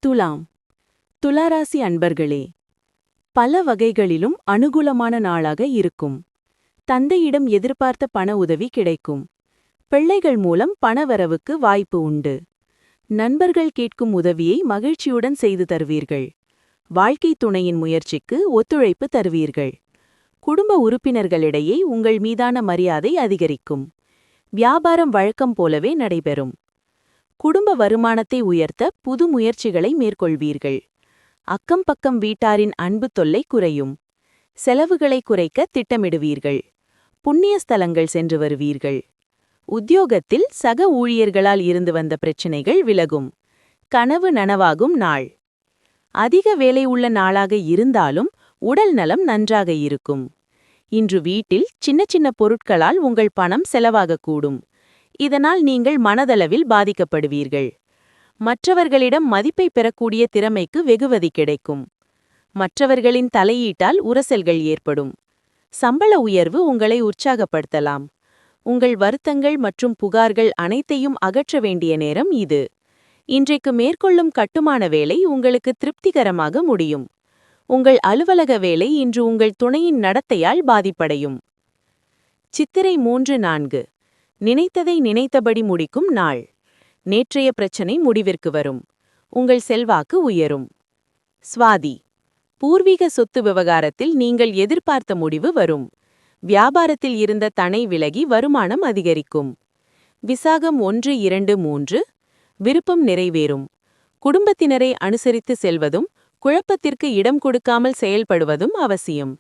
துலாம். துளாராசி அன்பர்களே, பல வகைகளிலும் அனுகூலமான நாளாக இருக்கும். தந்தையிடம் எதிர்பார்த்த பண உதவி கிடைக்கும். பிள்ளைகள் மூலம் பணவரவுக்கு வாய்ப்பு உண்டு. நண்பர்கள் கேட்கும் உதவியை மகிழ்ச்சியுடன் செய்து தருவீர்கள். வாழ்க்கை துணையின் முயற்சிக்கு ஒத்துழைப்பு தருவீர்கள். குடும்ப உறுப்பினர்களிடையே உங்கள் மீதான மரியாதை அதிகரிக்கும். வியாபாரம் வழக்கம் போலவே நடைபெறும். குடும்ப வருமானத்தை உயர்த்த புது முயற்சிகளை மேற்கொள்வீர்கள். அக்கம் பக்கம் வீட்டாரின் அன்பு தொல்லை குறையும். செலவுகளை குறைக்க திட்டமிடுவீர்கள். புண்ணிய ஸ்தலங்கள் சென்று வருவீர்கள். உத்தியோகத்தில் சக ஊழியர்களால் இருந்து வந்த பிரச்சினைகள் விலகும். கனவு நனவாகும் நாள். அதிக வேலை உள்ள நாளாக இருந்தாலும் உடல் நலம் நன்றாக இருக்கும். இன்று வீட்டில் சின்ன சின்ன பொருட்களால் உங்கள் பணம் செலவாகக்கூடும். இதனால் நீங்கள் மனதளவில் பாதிக்கப்படுவீர்கள். மற்றவர்களிடம் மதிப்பை பெறக்கூடிய திறமைக்கு வெகுமதி கிடைக்கும். மற்றவர்களின் தலையீட்டால் உரசல்கள் ஏற்படும். சம்பள உயர்வு உங்களை உற்சாகப்படுத்தலாம். உங்கள் வருத்தங்கள் மற்றும் புகார்கள் அனைத்தையும் அகற்ற வேண்டிய நேரம் இது. இன்றைக்கு மேற்கொள்ளும் கட்டுமான வேலை உங்களுக்கு திருப்திகரமாக முடியும். உங்கள் அலுவலக வேலை இன்று உங்கள் துணையின் நடத்தையால் பாதிப்படையும். சித்திரை 3-4. நினைத்ததை நினைத்தபடி முடிக்கும் நாள். நேற்றைய பிரச்சனை முடிவிற்கு வரும். உங்கள் செல்வாக்கு உயரும். சுவாதி. பூர்வீக சொத்து விவகாரத்தில் நீங்கள் எதிர்பார்த்த முடிவு வரும். வியாபாரத்தில் இருந்த தடை விலகி வருமானம் அதிகரிக்கும். விசாகம் 1-2-3. விருப்பம் நிறைவேறும். குடும்பத்தினரை அனுசரித்து செல்வதும் குழப்பத்திற்கு இடம் கொடுக்காமல் செயல்படுவதும் அவசியம்.